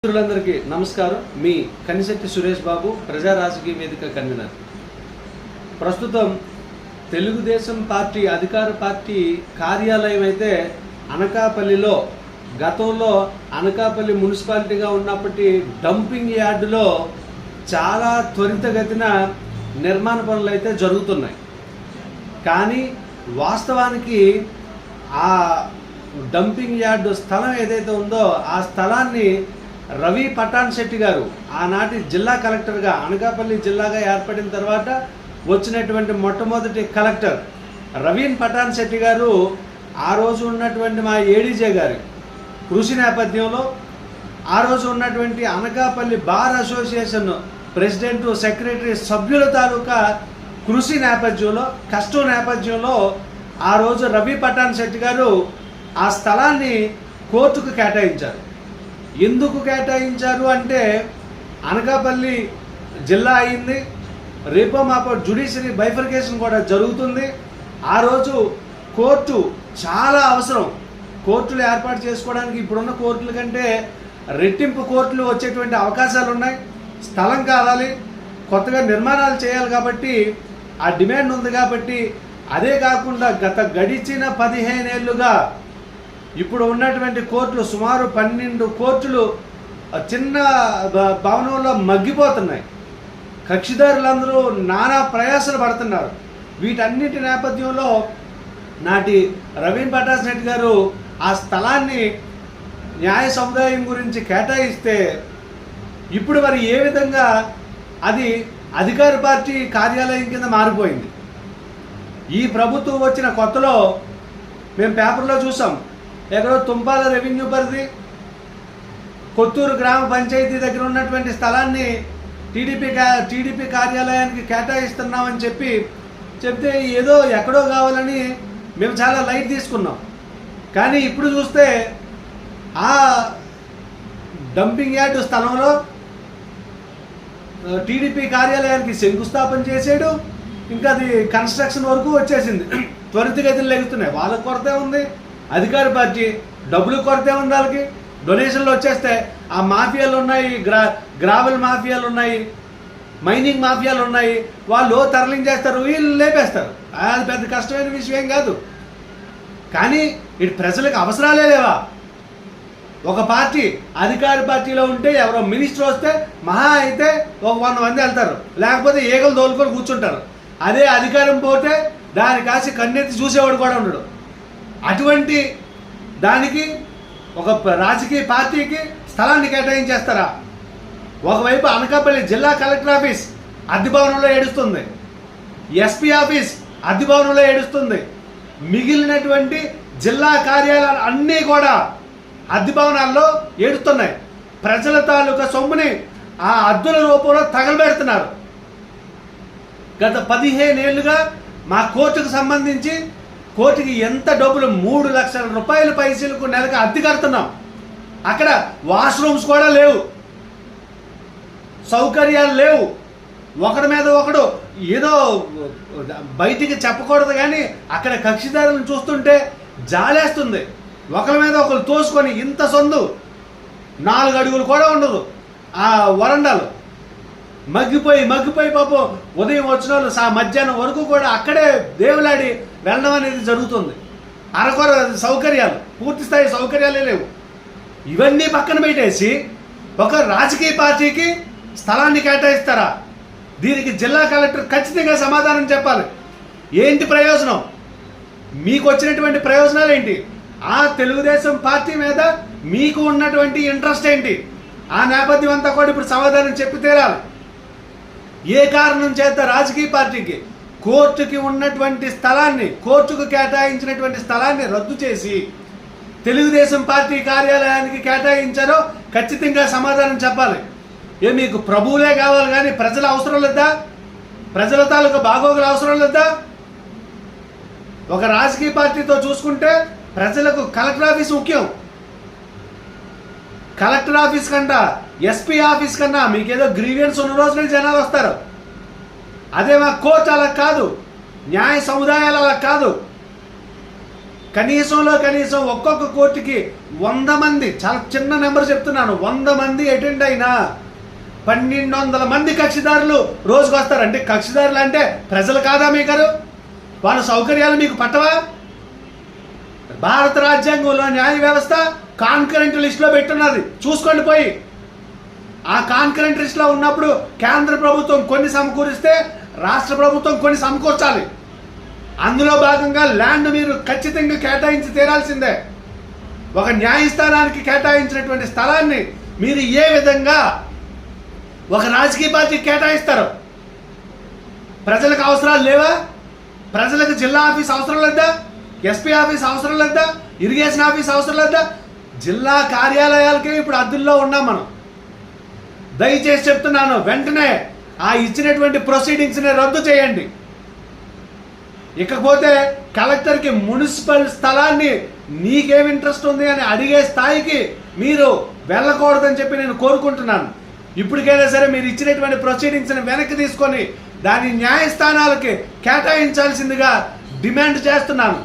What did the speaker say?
మిత్రులందరికీ నమస్కారం. మీ కనిశెట్టి సురేష్ బాబు, ప్రజా రాజకీయ వేదిక కన్వీనర్. ప్రస్తుతం తెలుగుదేశం పార్టీ అధికార పార్టీ కార్యాలయం అయితే అనకాపల్లిలో, గతంలో అనకాపల్లి మున్సిపాలిటీగా ఉన్నప్పటి డంపింగ్ యార్డులో చాలా త్వరితగతిన నిర్మాణ పనులు అయితే జరుగుతున్నాయి. కానీ వాస్తవానికి ఆ డంపింగ్ యార్డు స్థలం ఏదైతే ఉందో ఆ స్థలాన్ని రవి పటాన్ శెట్టి గారు, ఆనాటి జిల్లా కలెక్టర్గా, అనకాపల్లి జిల్లాగా ఏర్పడిన తర్వాత వచ్చినటువంటి మొట్టమొదటి కలెక్టర్ రవీన్ పటాన్ శెట్టి గారు ఆ రోజు ఉన్నటువంటి మా ఏడీజే గారి కృషి నేపథ్యంలో, ఆ రోజు ఉన్నటువంటి Anakapalli bar association president, secretary, సభ్యుల తాలూకా కృషి నేపథ్యంలో, కష్టం నేపథ్యంలో ఆ రోజు రవి పటాన్ శెట్టి గారు ఆ స్థలాన్ని కోర్టుకు కేటాయించారు. ఎందుకు కేటాయించారు అంటే, అనకాపల్లి జిల్లా అయింది, రేపో మాపో జ్యుడిషియరీ బైఫర్కేషన్ కూడా జరుగుతుంది. ఆ రోజు కోర్టు చాలా అవసరం. కోర్టులు ఏర్పాటు చేసుకోవడానికి ఇప్పుడున్న కోర్టుల కంటే రెట్టింపు కోర్టులు వచ్చేటువంటి అవకాశాలు ఉన్నాయి. స్థలం కావాలి, కొత్తగా నిర్మాణాలు చేయాలి, కాబట్టి ఆ డిమాండ్ ఉంది. కాబట్టి అదే కాకుండా గడిచిన 15 ఏళ్ళుగా ఇప్పుడు ఉన్నటువంటి కోర్టులు సుమారు 12 కోర్టులు చిన్న భవనంలో మగ్గిపోతున్నాయి. కక్షిదారులందరూ నానా ప్రయాసలు పడుతున్నారు. వీటన్నిటి నేపథ్యంలో నాటి రవీన్ పటాన్ శెట్టి గారు ఆ స్థలాన్ని న్యాయ సముదాయం గురించి కేటాయిస్తే, ఇప్పుడు మరి ఏ విధంగా అది అధికార పార్టీ కార్యాలయం కింద మారిపోయింది. ఈ ప్రభుత్వం వచ్చిన కొత్తలో మేము పేపర్లో చూసాం, ఎక్కడో తుంపాల రెవెన్యూ పరిధి కొత్తూరు గ్రామ పంచాయతీ దగ్గర ఉన్నటువంటి స్థలాన్ని టీడీపీ కార్యాలయానికి కేటాయిస్తున్నామని చెప్తే ఏదో ఎక్కడో కావాలని మేము చాలా లైట్ తీసుకున్నాం. కానీ ఇప్పుడు చూస్తే ఆ డంపింగ్ యార్డు స్థలంలో టీడీపీ కార్యాలయానికి శంకుస్థాపన చేసాడు. ఇంకా అది కన్స్ట్రక్షన్ వరకు వచ్చేసింది. త్వరితగతిని లెగుతున్నాయి. వాళ్ళకి కొరతే ఉంది, అధికార పార్టీ డబ్బులు కొరతే ఉంది. వాళ్ళకి డొనేషన్లు వచ్చేస్తే ఆ మాఫియాలు ఉన్నాయి, గ్రావెల్ మాఫియాలు ఉన్నాయి, మైనింగ్ మాఫియాలు ఉన్నాయి. వాళ్ళు తరలించేస్తారు, వీళ్ళు లేపేస్తారు. అది పెద్ద కష్టమైన విషయం కాదు. కానీ ఇటు ప్రజలకు అవసరాలే లేవా? ఒక పార్టీ అధికార పార్టీలో ఉంటే ఎవరో మినిస్టర్ వస్తే మహా అయితే ఒక 100 మంది వెళ్తారు, లేకపోతే ఈగలు తోలుకొని కూర్చుంటారు. అదే అధికారం పోతే దాని కాసి కన్నెత్తి చూసేవాడు కూడా ఉండడు. అటువంటి దానికి ఒక రాజకీయ పార్టీకి స్థలాన్ని కేటాయించేస్తారా? ఒకవైపు అనకాపల్లి జిల్లా కలెక్టర్ ఆఫీస్ అద్దె భవనంలో ఏడుస్తుంది, ఎస్పీ ఆఫీస్ అద్దె భవనంలో ఏడుస్తుంది, మిగిలినటువంటి జిల్లా కార్యాలయాలు అన్నీ కూడా అద్దె భవనాల్లో ఏడుస్తున్నాయి. ప్రజల తాలూకా సొమ్ముని ఆ అద్దుల రూపంలో తగలబెడుతున్నారు. గత 15 ఏళ్ళుగా మా కోర్టుకు సంబంధించి కోర్టుకి ఎంత డబ్బులు, 3 లక్షల రూపాయల పైసలకు నెలకు అద్దె కడుతున్నాం. అక్కడ వాష్రూమ్స్ కూడా లేవు, సౌకర్యాలు లేవు. ఒకడి మీద ఒకడు ఏదో బయటికి చెప్పకూడదు, కానీ అక్కడ కక్షిదారులను చూస్తుంటే జాలేస్తుంది. ఒకరి మీద ఒకరు తోసుకొని ఇంత సందు 4 అడుగులు కూడా ఉండదు. ఆ వరండాలు మగ్గిపోయి పాపం ఉదయం వచ్చిన వాళ్ళు మధ్యాహ్నం వరకు కూడా అక్కడే దేవులాడి వెళ్ళడం అనేది జరుగుతుంది. అరకొర సౌకర్యాలు, పూర్తి స్థాయి సౌకర్యాలే లేవు. ఇవన్నీ పక్కన పెట్టేసి ఒక రాజకీయ పార్టీకి స్థలాన్ని కేటాయిస్తారా? దీనికి జిల్లా కలెక్టర్ ఖచ్చితంగా సమాధానం చెప్పాలి. ఏంటి ప్రయోజనం? మీకు వచ్చినటువంటి ప్రయోజనాలు ఏంటి? ఆ తెలుగుదేశం పార్టీ మీద మీకు ఉన్నటువంటి ఇంట్రెస్ట్ ఏంటి? ఆ నేపథ్యం అంతా కూడా ఇప్పుడు సమాధానం చెప్పి తీరాలి. ఏ కారణం చేత రాజకీయ పార్టీకి కోర్టుకి ఉన్నటువంటి స్థలాన్ని, కోర్టుకు కేటాయించినటువంటి స్థలాన్ని రద్దు చేసి తెలుగుదేశం పార్టీ కార్యాలయానికి కేటాయించారో ఖచ్చితంగా సమాధానం చెప్పాలి. మీకు ప్రభువులే కావాలి కానీ ప్రజల అవసరం లేదా? ప్రజల తాలూకా బాగోగులు అవసరం లేదా? ఒక రాజకీయ పార్టీతో చూసుకుంటే ప్రజలకు కలెక్టర్ ఆఫీస్ ముఖ్యం. కలెక్టర్ ఆఫీస్ కన్నా, ఎస్పీ ఆఫీస్ కన్నా మీకేదో గ్రీవియన్స్ ఉన్న రోజునే జనాలు వస్తారు. అదే మా కోర్టు అలా కాదు, న్యాయ సముదాయాలు అలా కాదు. కనీసం ఒక్కొక్క కోర్టుకి 100 మంది, చాలా చిన్న నెంబర్ చెప్తున్నాను, 100 మంది అటెండ్ అయినా 1200 మంది కక్షిదారులు రోజుకు వస్తారు. అంటే కక్షిదారులు అంటే ప్రజలు కాదా మీకు? వాళ్ళ సౌకర్యాలు మీకు పట్టవా? భారత రాజ్యాంగంలో న్యాయ వ్యవస్థ కాన్కరెంట్ లిస్టులో పెట్టున్నది, చూసుకోండి పోయి. ఆ కాన్కరెంట్ లిస్టులో ఉన్నప్పుడు కేంద్ర ప్రభుత్వం కొన్ని సమకూరిస్తే రాష్ట్ర ప్రభుత్వం కొన్ని సమకూర్చాలి. అందులో భాగంగా ల్యాండ్ మీరు ఖచ్చితంగా కేటాయించి తీరాల్సిందే. ఒక న్యాయస్థానానికి కేటాయించినటువంటి స్థలాన్ని మీరు ఏ విధంగా ఒక రాజకీయ పార్టీకి కేటాయిస్తారు? ప్రజలకు అవసరాలు లేవా? ప్రజలకు జిల్లా ఆఫీస్ అవసరం లేదా? ఎస్పీ ఆఫీస్ అవసరం లేదా? ఇరిగేషన్ ఆఫీస్ అవసరం లేదా? జిల్లా కార్యాలయాలకే ఇప్పుడు అద్దుల్లో ఉన్నాం మనం. దయచేసి చెప్తున్నాను, వెంటనే ఆ ఇచ్చినటువంటి ప్రొసీడింగ్స్ని రద్దు చేయండి. ఇకపోతే కలెక్టర్కి మున్సిపల్ స్థలాన్ని నీకేం ఇంట్రెస్ట్ ఉంది అని అడిగే స్థాయికి మీరు వెళ్ళకూడదని చెప్పి నేను కోరుకుంటున్నాను. ఇప్పటికైనా సరే మీరు ఇచ్చినటువంటి ప్రొసీడింగ్స్ని వెనక్కి తీసుకొని దాన్ని న్యాయస్థానాలకి కేటాయించాల్సిందిగా డిమాండ్ చేస్తున్నాను.